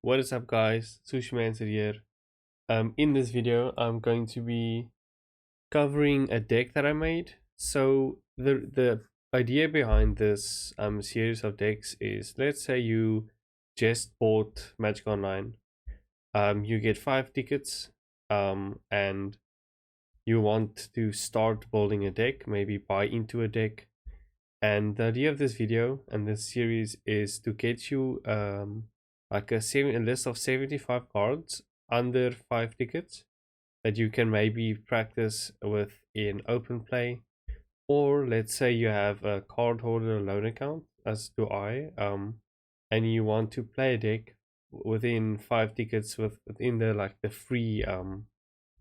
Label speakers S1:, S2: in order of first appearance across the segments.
S1: What is up, guys? Sushimancer here. In this video I'm going to be covering a deck that I made. So the idea behind this series of decks is, let's say you just bought Magic Online. You get 5 tickets and you want to start building a deck, maybe buy into a deck. And the idea of this video and this series is to get you like a list of 75 cards under 5 tickets that you can maybe practice with in open play. Or let's say you have a card holder loan account, as do I, and you want to play a deck within 5 tickets within the free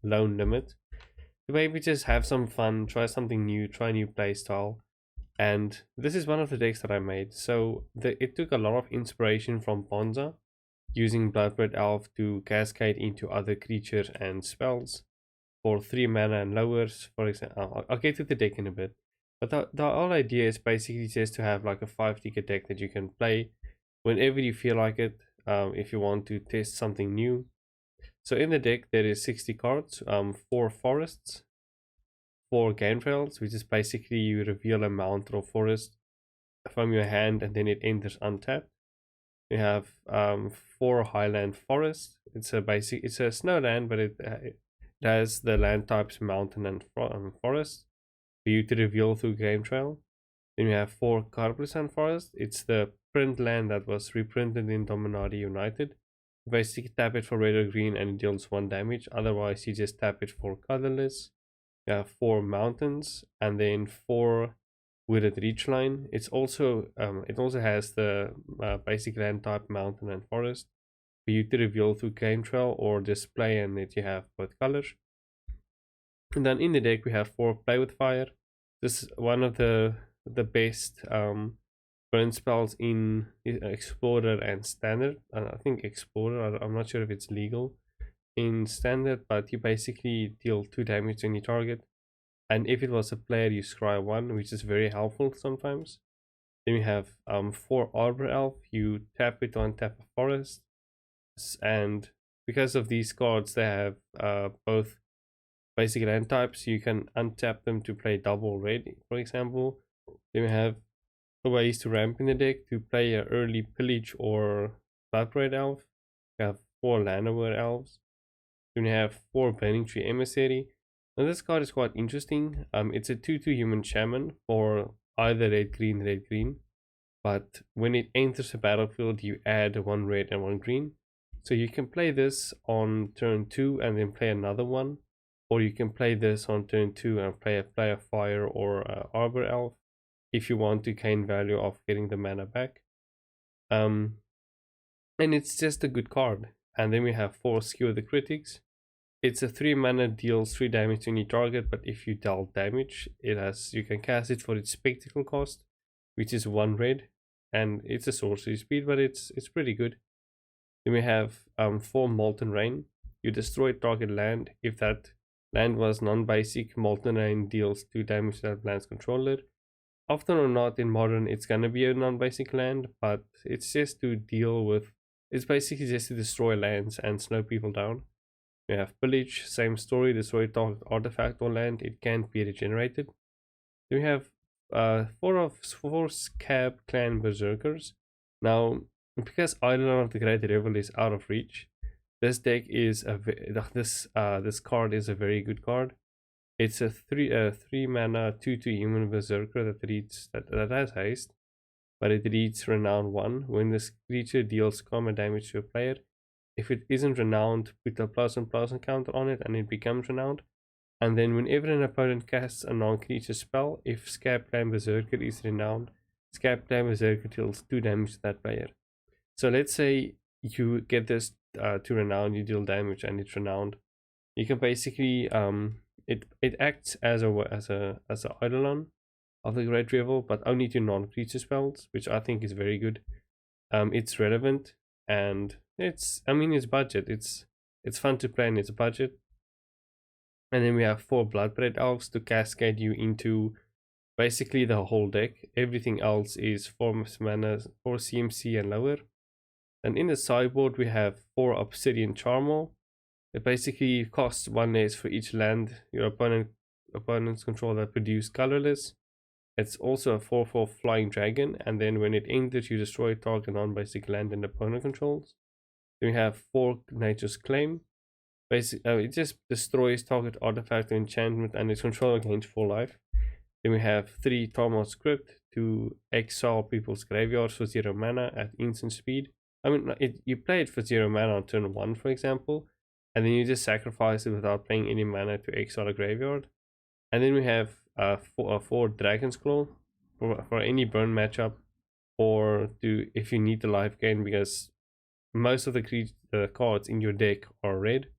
S1: loan limit, to maybe just have some fun, try something new, try a new play style. And this is one of the decks that I made. So it took a lot of inspiration from Ponza, using Bloodbraid Elf to cascade into other creatures and spells for 3 mana and lowers, for example. I'll get to the deck in a bit. But the whole idea is basically just to have like a 5-ticket deck that you can play whenever you feel like it, if you want to test something new. So in the deck there is 60 cards, 4 forests, 4 game trails, which is basically you reveal a mountain or forest from your hand and then it enters untapped. We have 4 highland forests. It's a snowland, but it has the land types mountain and forest for you to reveal through game trail. Then we have 4 Carplisand forest. It's the print land that was reprinted in Dominati United. You basically tap it for red or green and it deals 1 damage. Otherwise you just tap it for colorless. We have 4 mountains and then 4 wooded reachline. It also has the basic land type mountain and forest for you to reveal through game trail or display, and that you have both colors. And then in the deck we have 4 play with fire. This is one of the best burn spells in Explorer and Standard. I think Explorer, I'm not sure if it's legal in Standard, but you basically deal 2 damage to any target. And if it was a player, you scry 1, which is very helpful sometimes. Then we have 4 Arbor Elf. You tap it to untap a forest. And because of these cards, they have both basic land types. You can untap them to play double red, for example. Then we have ways to ramp in the deck to play an early Pillage or Bloodbraid Elf. We have 4 llanowar elves. Then we have 4 Burning Tree Emissary. Now this card is quite interesting. It's a 2/2 human shaman for either red green, but when it enters the battlefield you add 1 red and 1 green. So you can play this on turn 2 and then play another one, or you can play this on turn 2 and play a fire or a arbor elf if you want to gain value of getting the mana back. And it's just a good card. And then we have 4 Skewer the Critics. It's a 3 mana, deals 3 damage to any target, but if you deal damage, you can cast it for its spectacle cost, which is 1 red, and it's a sorcery speed, but it's pretty good. Then we have 4 Molten Rain. You destroy target land. If that land was non-basic, Molten Rain deals 2 damage to that land's controller. Often or not in Modern, it's gonna be a non-basic land, but it's just to deal with. It's basically just to destroy lands and slow people down. We have Pillage, same story, destroy target artifact or land, it can't be regenerated. Then we have 4 Scab Clan Berserkers. Now, because Eidolon of the Great Revel is out of reach, this deck is this card is a very good card. It's a 3 mana 2/2 human berserker that has haste, but it reads renown 1. When this creature deals common damage to a player, if it isn't renowned, put a +1/+1 counter on it and it becomes renowned. And then whenever an opponent casts a non-creature spell, if Scab Clan Berserker is renowned, Scab Clan Berserker deals 2 damage to that player. So let's say you get this to renown, you deal damage and it's renowned. You can basically it acts as a Eidolon of the Great Revel, but only to non-creature spells, which I think is very good. It's relevant, and it's budget. It's fun to play and it's a budget. And then we have 4 Bloodbraid Elves to cascade you into basically the whole deck. Everything else is 4 mana, 4 CMC and lower. And in the sideboard we have 4 obsidian charmal. It basically costs 1 less for each land your opponents control that produce colorless. It's also a 4/4 flying dragon, and then when it enters, you destroy target non-basic land and opponent controls. Then we have 4 Nature's Claim. Basically, it just destroys target artifact or enchantment and its controller gains 4 life. Then we have 3 Tormod's Script to exile people's graveyards for 0 mana at instant speed. I mean, you play it for 0 mana on turn 1, for example, and then you just sacrifice it without paying any mana to exile a graveyard. And then we have 4 Dragon's Claw for any burn matchup, or if you need the life gain, because most of the cards in your deck are red.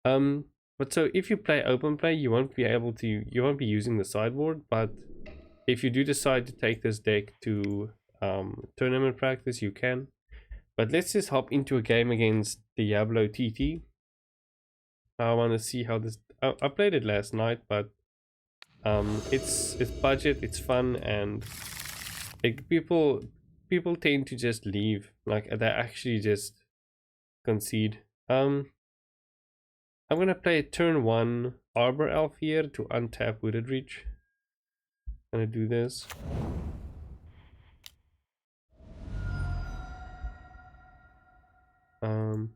S1: But so if you play open play, you won't be using the sideboard. But if you do decide to take this deck to tournament practice, you can. But let's just hop into a game against Diablo TT. I want to see how this. I played it last night, but it's budget, it's fun, and people tend to just leave. Like, they actually just concede. I'm gonna play turn 1 Arbor Elf here to untap Wooded Reach. I'm gonna do this.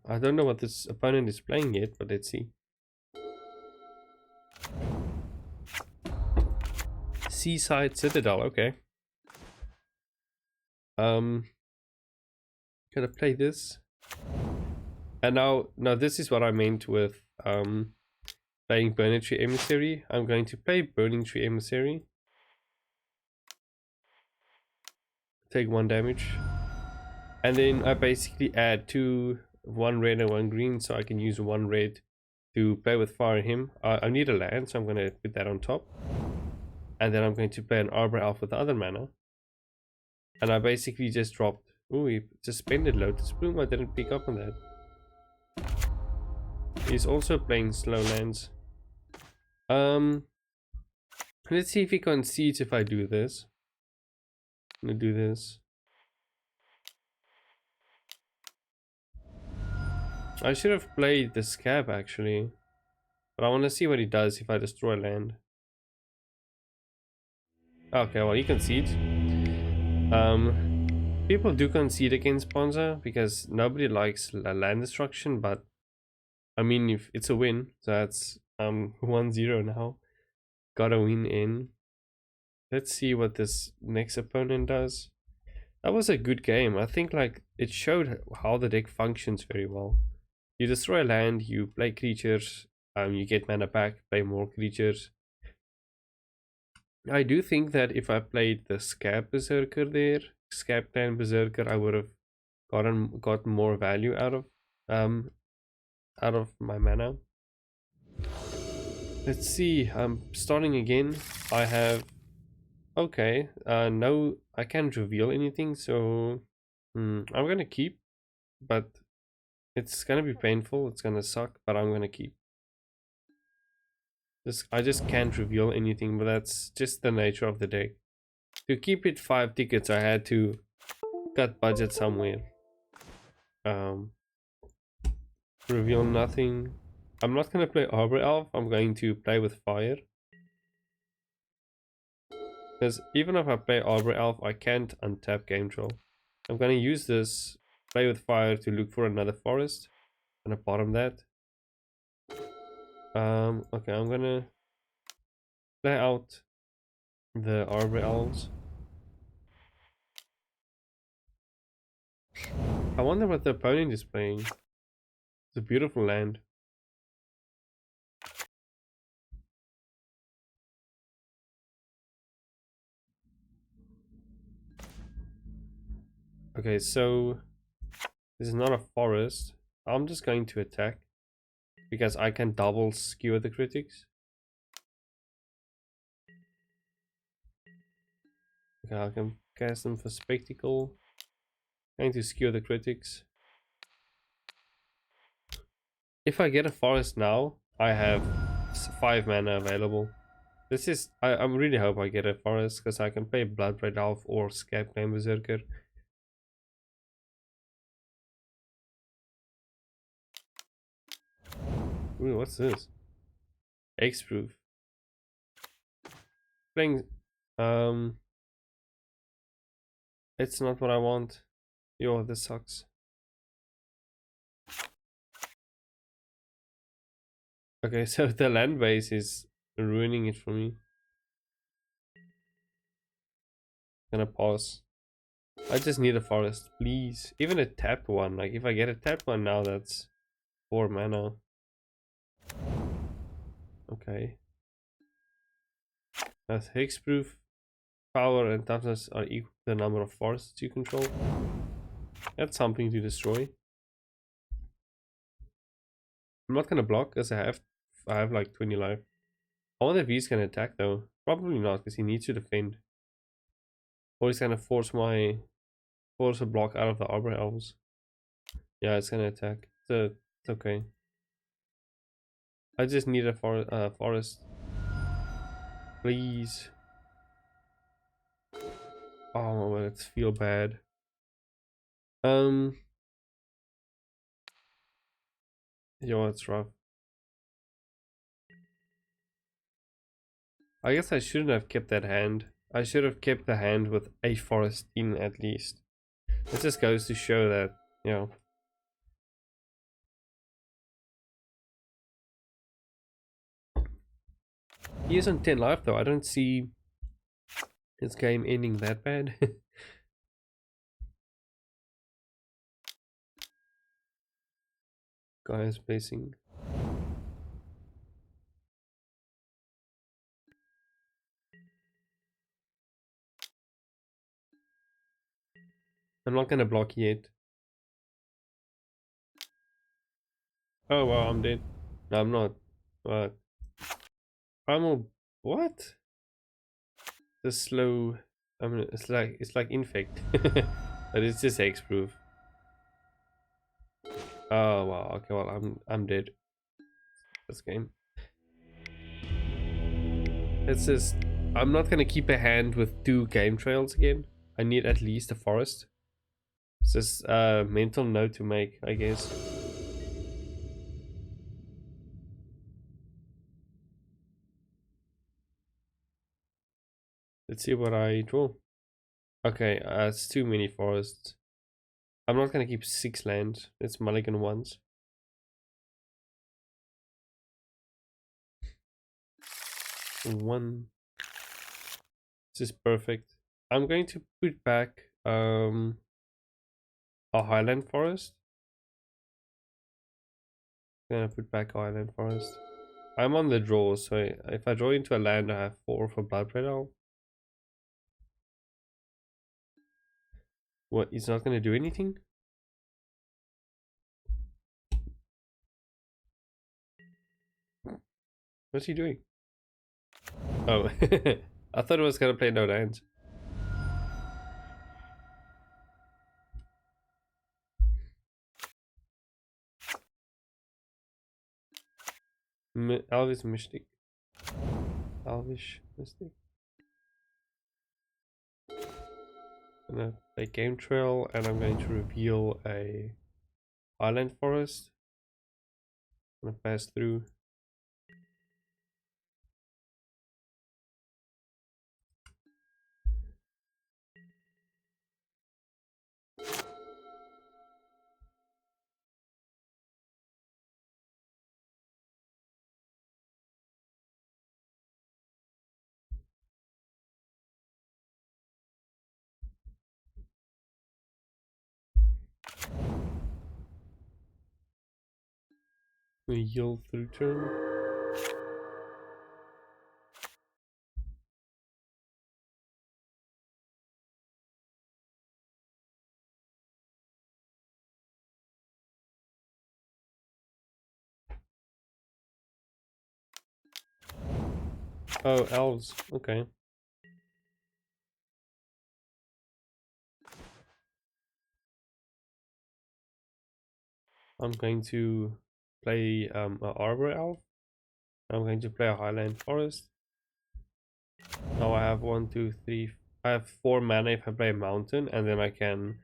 S1: I don't know what this opponent is playing yet, but let's see. Seaside Citadel, okay. Gonna play this. And now this is what I meant with playing Burning Tree Emissary. I'm going to play Burning Tree Emissary. Take 1 damage. And then I basically add 1 red and 1 green, so I can use 1 red to play with Fire him. I need a land, so I'm going to put that on top. And then I'm going to play an Arbor Elf with the other mana. And I basically just dropped... Ooh, he suspended Lotus Bloom. I didn't pick up on that. He's also playing slow lands. Let's see if he concedes if I do this. I'm gonna do this. I should have played the Scab actually, but I want to see what he does if I destroy land. Okay, well, he concedes. People do concede against Ponza because nobody likes land destruction, but I mean, if it's a win, so that's 1-0 now. Got a win in. Let's see what this next opponent does. That was a good game. I think like it showed how the deck functions very well. You destroy land, you play creatures, you get mana back, play more creatures. I do think that if I played the Scab Berserker there, Scab Clan Berserker, I would have gotten more value out of my mana. Let's see. I'm starting again. I have okay. No, I can't reveal anything, so I'm gonna keep, but it's gonna be painful. It's gonna suck, but I'm gonna keep. I just can't reveal anything, but that's just the nature of the deck. To keep it 5 tickets, I had to cut budget somewhere. Reveal nothing. I'm not gonna play Arbor Elf. I'm going to play with fire. Because even if I play Arbor Elf, I can't untap game troll. I'm gonna use this play with fire to look for another forest. I'm gonna bottom that. Okay, I'm gonna play out the Arbor Elves. I wonder what the opponent is playing. It's a beautiful land. Okay, so this is not a forest. I'm just going to attack because I can double skewer the critics. Okay, I can cast them for spectacle. Going to skewer the critics. If I get a forest now, I have 5 mana available. This is I really hope I get a forest because I can play Bloodbraid Elf or Scab Clan Berserker. Ooh, what's this? X-proof. Playing. It's not what I want. Yo, this sucks. Okay, so the land base is ruining it for me. Gonna pause. I just need a forest, please. Even a tapped one. Like, if I get a tapped one now, that's 4 mana. Okay. That's hexproof. Power and toughness are equal to the number of forests you control. That's something to destroy. I'm not gonna block because I have like 20 life. I wonder if he's gonna attack though. Probably not, because he needs to defend. Or he's gonna force a block out of the arbor elves. Yeah, it's gonna attack. So it's okay. I just need a forest. Please. Oh, let's feel bad. Yo, it's rough. I guess I shouldn't have kept that hand. I should have kept the hand with a forest in at least. It just goes to show that, you know. He is on 10 life though. I don't see his game ending that bad. Guys placing. I'm not gonna block yet. Oh wow, I'm dead. No, I'm not. What? Primal. What? The slow. I mean, it's like infect, but it's just hexproof. Oh wow. Okay, well I'm dead. This game. It's just I'm not gonna keep a hand with 2 game trails again. I need at least a forest. It's just a mental note to make, I guess. Let's see what I draw. Okay, it's too many forests. I'm not gonna keep 6 lands. It's mulligan once. One. This is perfect. I'm going to put back a highland forest. I'm gonna put back a highland forest. I'm on the draw, so if I draw into a land, I have 4 for Bloodbraid Elf. What? He's not gonna do anything? What's he doing? Oh, I thought it was gonna play no lands. Elvish Mystic. Elvish Mystic. I'm gonna play Game Trail, and I'm going to reveal a Island Forest. I'm gonna pass through. We yield through turn. Oh, elves. Okay. I'm going to play an arbor elf. I'm going to play a highland forest. Now I have 1, 2, 3. I have 4 mana if I play a mountain, and then I can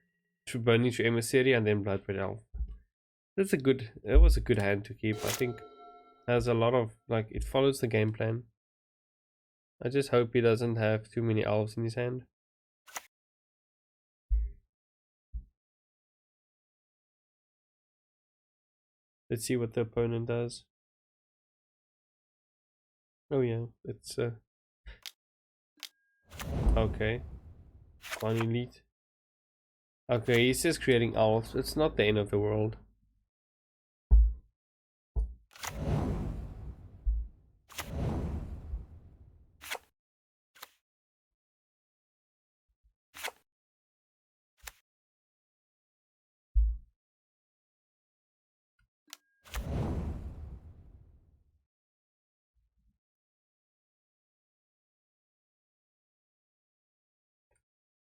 S1: burn into emissary and then Bloodbraid Elf. That's a good. It was a good hand to keep, I think. has a lot of, like, it follows the game plan. I just hope he doesn't have too many elves in his hand. Let's see what the opponent does. Oh yeah, it's okay. One elite. Okay, he's just creating elves. It's not the end of the world.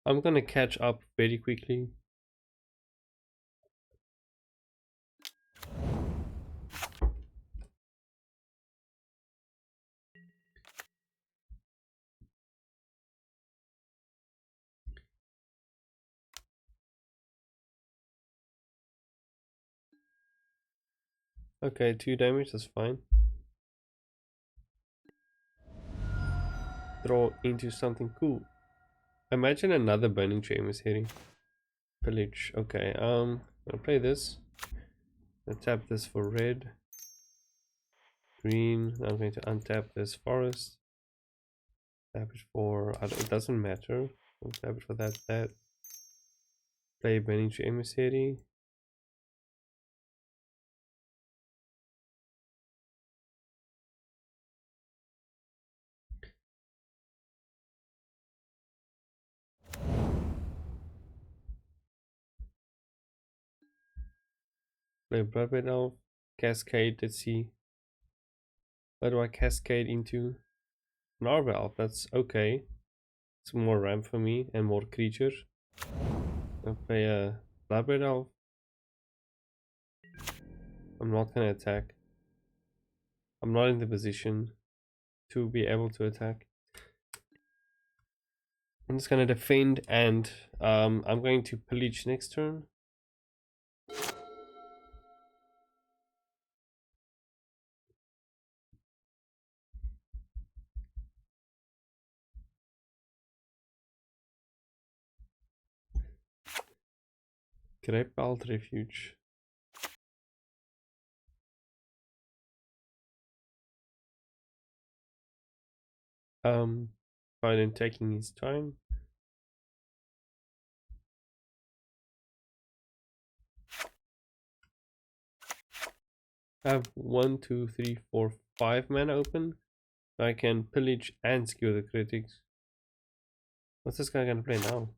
S1: I'm gonna catch up very quickly. Okay, 2 damage, that's fine. Draw into something cool. Imagine another burning gem is hitting. Pillage. Okay, I'll play this. I'll tap this for red. Green. I'm going to untap this forest. Tap it for, it doesn't matter. I'll tap it for that. Play burning gem is hitting. Play Bloodbraid Elf. Cascade, let's see. What do I cascade into? An arbor elf, that's okay. It's more ramp for me and more creature. I'll play a Bloodbraid Elf. I'm not gonna attack. I'm not in the position to be able to attack. I'm just gonna defend, and I'm going to pillage next turn. Grape Alt Refuge. Fine, and taking his time. I have 1, 2, 3, 4, 5 mana open. I can pillage and skew the critics. What's this guy gonna play now?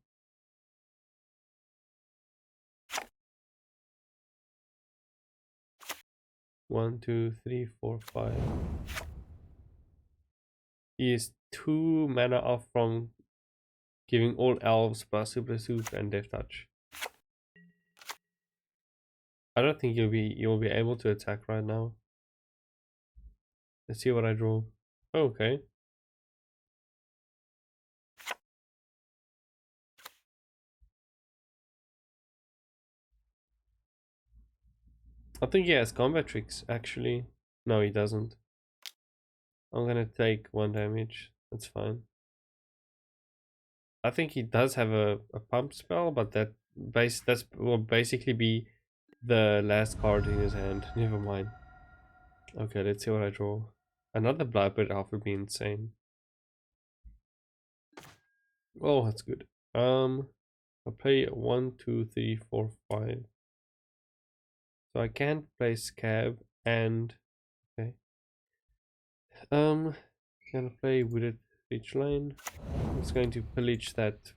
S1: One, 2, 3, 4, 5. He is 2 mana off from giving all elves plus super and death touch. I don't think you'll be able to attack right now. Let's see what I draw. Oh, okay. I think he has combat tricks actually. No, he doesn't. I'm gonna take 1 damage. That's fine. I think he does have a pump spell, but that will basically be the last card in his hand. Never mind. Okay, let's see what I draw. Another Bloodbraid Elf would be insane. Oh, that's good. I'll play 1, 2, 3, 4, 5. So I can't play Scab and okay. Gonna play Wooded Ridgeline. It's going to pillage that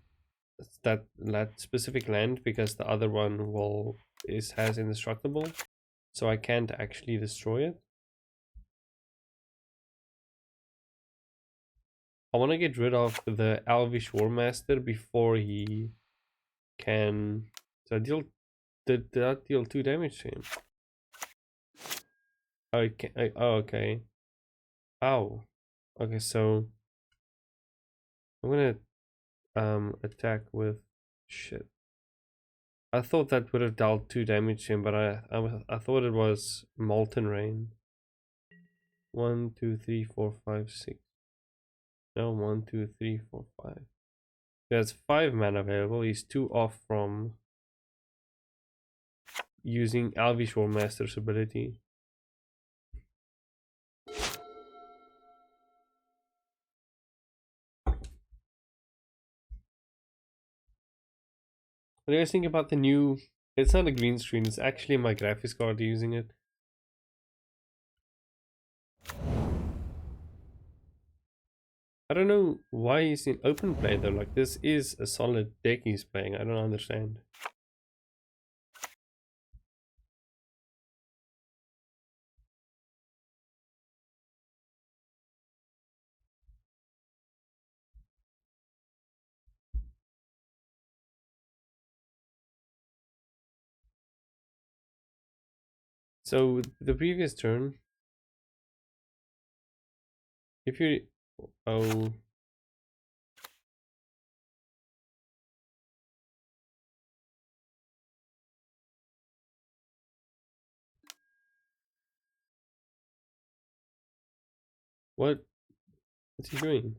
S1: specific land because the other one has indestructible, so I can't actually destroy it. I want to get rid of the Elvish Warmaster before he can. So did that deal 2 damage to him? Okay. Oh, okay. Ow. Okay, so I'm gonna attack with shit. I thought that would have dealt 2 damage to him, but I thought it was Molten Rain. 1, 2, 3, 4, 5, 6. No, 1, 2, 3, 4, 5. There's 5 mana available. He's 2 off from using Elvish War Master's ability. What do you guys think about the new... It's not a green screen, it's actually my graphics card using it. I don't know why he's in open play though, like this is a solid deck he's playing, I don't understand. So the previous turn, if you... Oh... What? What's he doing?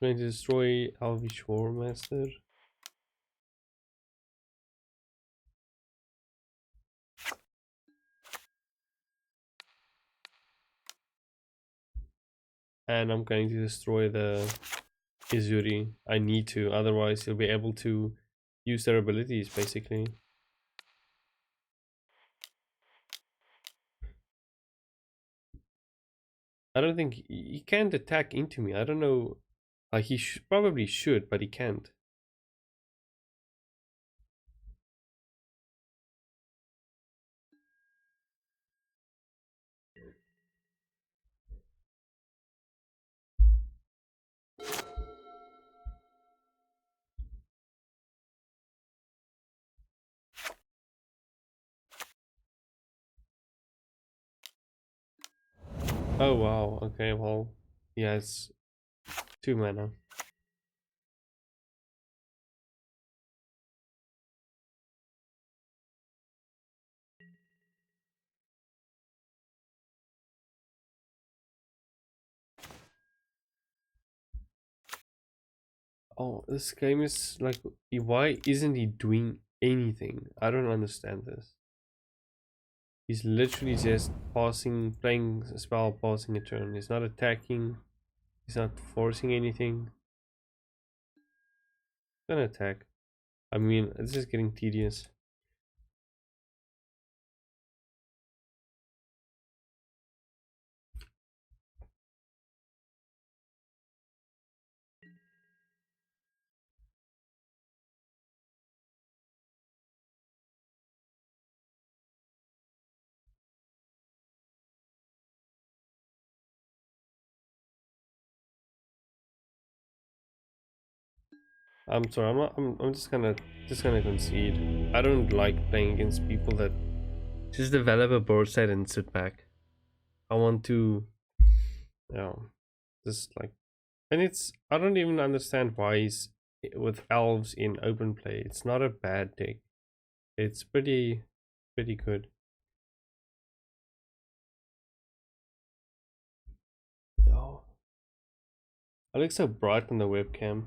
S1: Going to destroy Elvish War Master. And I'm going to destroy the Izuri. I need to, otherwise he'll be able to use their abilities basically. I don't think he can't attack into me. I don't know. Like he probably should, but he can't. Oh wow. Okay. Well, he has 2 mana. Oh, this game is like, why isn't he doing anything? I don't understand this. He's literally just passing, playing a spell, passing a turn. He's not attacking. He's not forcing anything. Gonna attack. I mean, this is getting tedious. I'm sorry. I'm just gonna concede. I don't like playing against people that just develop a board set and sit back. I want to, you know, just like, and it's, I don't even understand why he's with elves in open play. It's not a bad deck. It's pretty good. Oh, I look so bright on the webcam,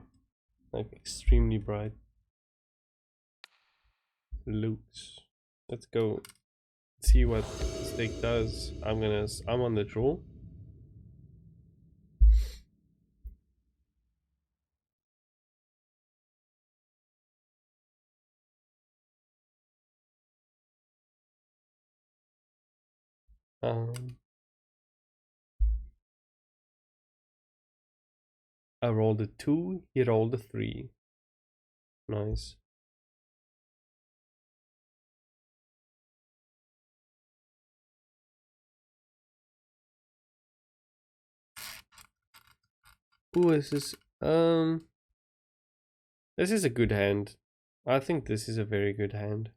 S1: like extremely bright. Looks. Let's go see what this deck does. I'm on the draw. Um, I rolled a 2, he rolled a 3. Nice. Ooh, this is a good hand. I think this is a very good hand.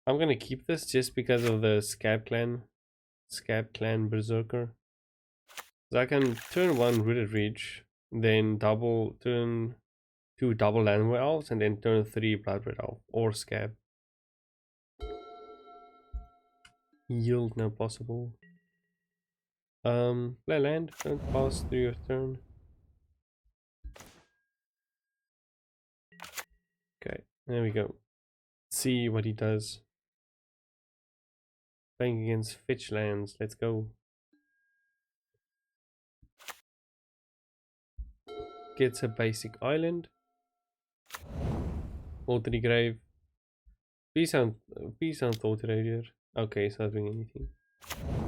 S1: I'm gonna keep this just because of the Scab Clan Berserker. So I can turn one Rooted Reach, then turn two double llanowar elves, and then turn three Bloodbraid Elf or Scab. Yield no possible. Play land, don't pass through your turn. Okay, there we go. See what he does. Playing against Fitch lands, let's go. Gets a basic island. Watery Grave. Peace and Thought Radiator. Okay, it's not doing anything.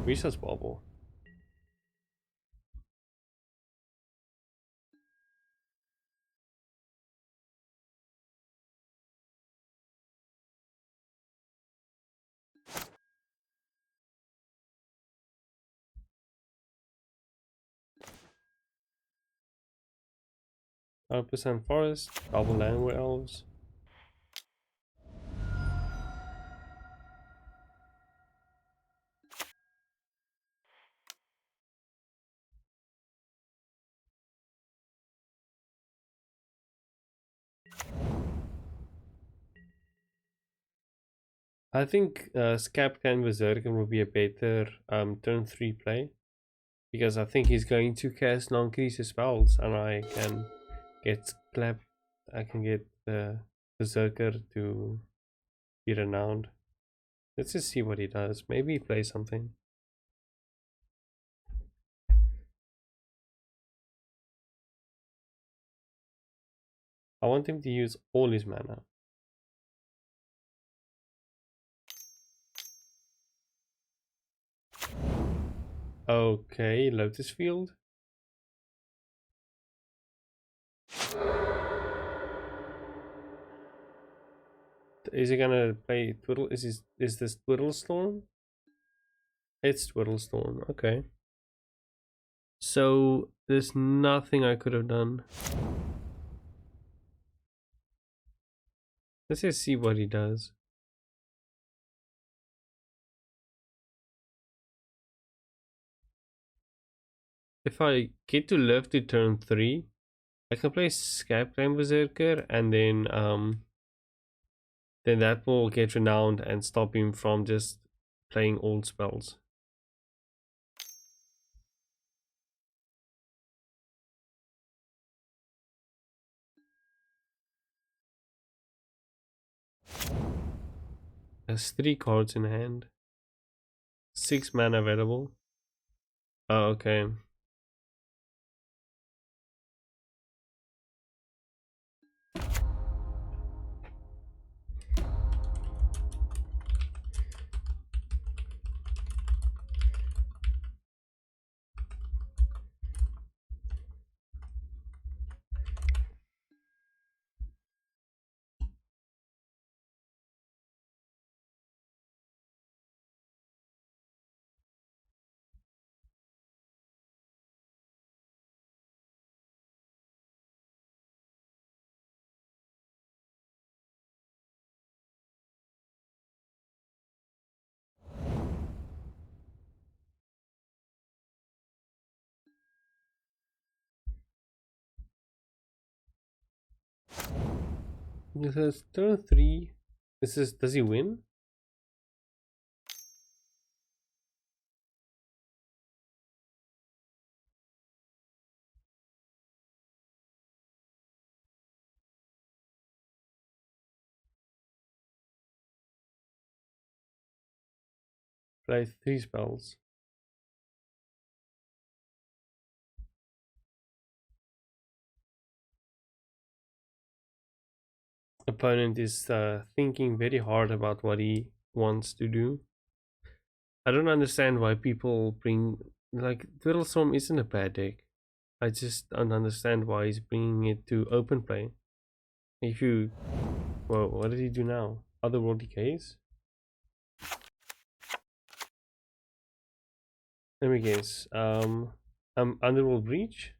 S1: Resource Bubble. % Forest, double llanowar elves. I think Scab Clan Berserker will be a better turn 3 play. Because I think he's going to cast non-creature spells and I can get the Berserker to be renowned. Let's just see what he does. Maybe he plays something. I want him to use all his mana. Okay, Lotus Field. Is he gonna play Twiddle? Is this Twiddle Storm? It's Twiddle Storm. Okay. So there's nothing I could have done. Let's just see what he does. If I get to live to turn 3, I can play Scab Clan Berserker and then that will get renowned and stop him from just playing old spells. Has 3 cards in hand. 6 mana available. Oh, okay. This is turn 3. Does he win? Play 3 spells. Opponent is thinking very hard about what he wants to do. I don't understand why people bring, like, Twiddlestorm isn't a bad deck. I just don't understand why he's bringing it to open play. If you, whoa, what did he do now? Otherworld Decays? Let me guess. Underworld Breach?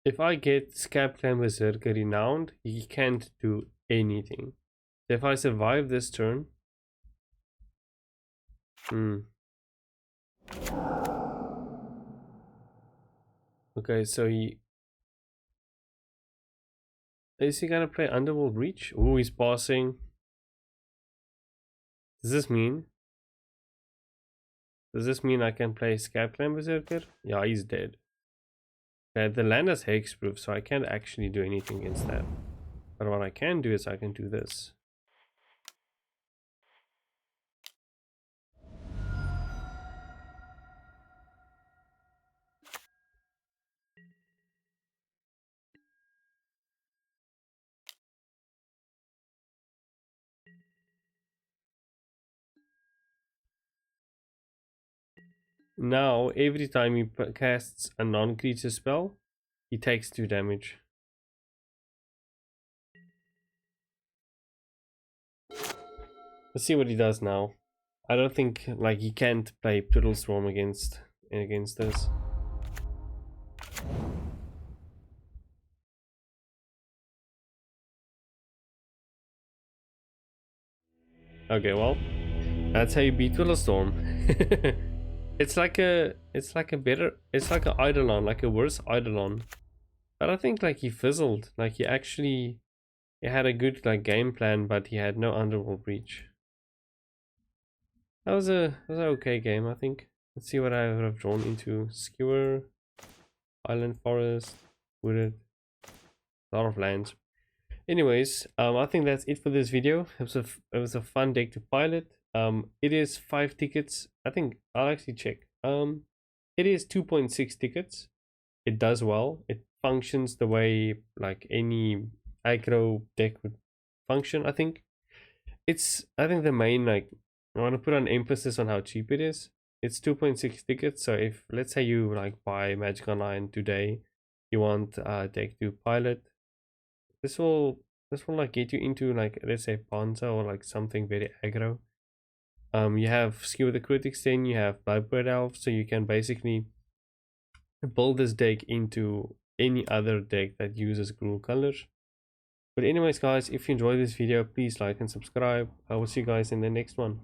S1: if I get Scab Clan Berserker renowned, he can't do anything. If I survive this turn, okay, so is he gonna play Underworld Reach? Oh, he's passing. Does this mean I can play Scab Clan Berserker? Yeah, he's dead. Okay, the land is hexproof, so I can't actually do anything against that. But what I can do is I can do this. Now, every time he casts a non-creature spell, he takes 2 damage. Let's see what he does now. I don't think like he can't play Storm against this. Okay, well, that's how you beat Storm. It's like an Eidolon, like a worse Eidolon. But I think like he fizzled. Like he had a good like game plan, but he had no Underworld Breach. That was an okay game, I think. Let's see what I would have drawn into. Skewer, Island Forest, Wooded, a lot of lands. Anyways, I think that's it for this video. It was a fun deck to pilot. It is 5 tickets. I think I'll actually check. It is 2.6 tickets. It does well. It functions the way like any aggro deck would function. I think the main like I want to put an emphasis on how cheap it is. It's 2.6 tickets. So if let's say you like buy Magic Online today, you want a deck to pilot. This will like get you into like let's say Ponza or like something very aggro. You have Skewer the Critics, then you have Bloodbraid Elf, so you can basically build this deck into any other deck that uses Gruul colors. But anyways guys, if you enjoyed this video, please like and subscribe. I will see you guys in the next one.